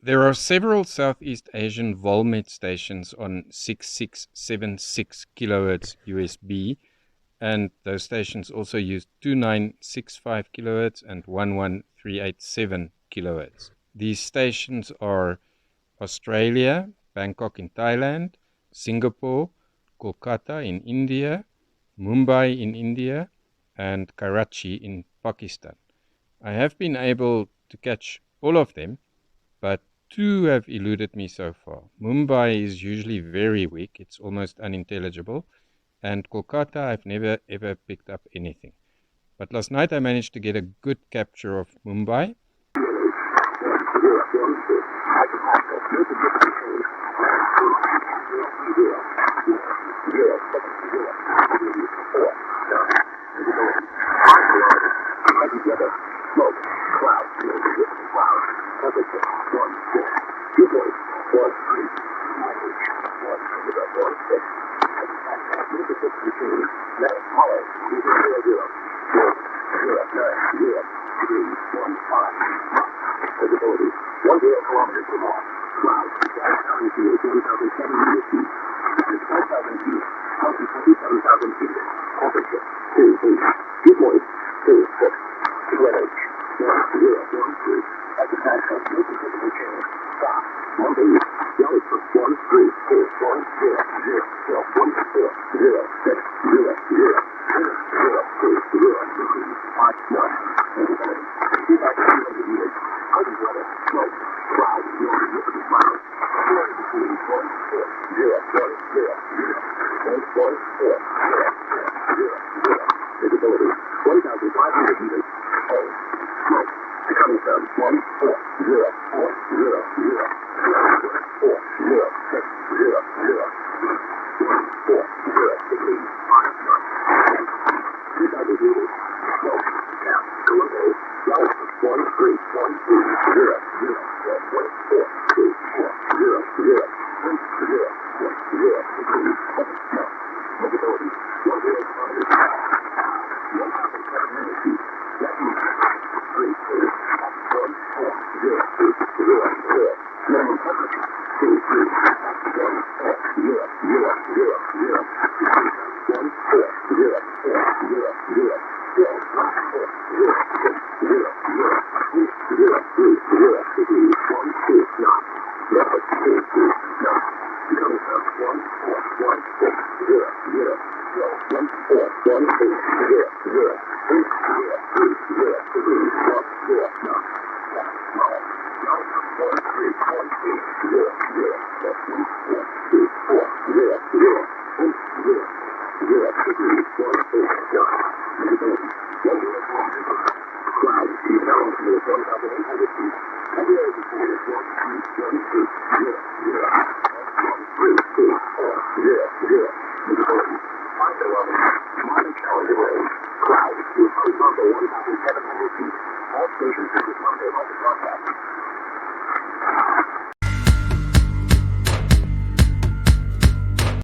There are several Southeast Asian Volmet stations on 6676 kHz USB, and those stations also use 2965 kHz and 11387 kHz. These stations are Australia, Bangkok in Thailand, Singapore, Kolkata in India, Mumbai in India, and Karachi in Pakistan. I have been able to catch all of them, but two have eluded me so far. Mumbai is usually very weak, it's almost unintelligible, and Kolkata I've never ever picked up anything. But last night I managed to get a good capture of Mumbai.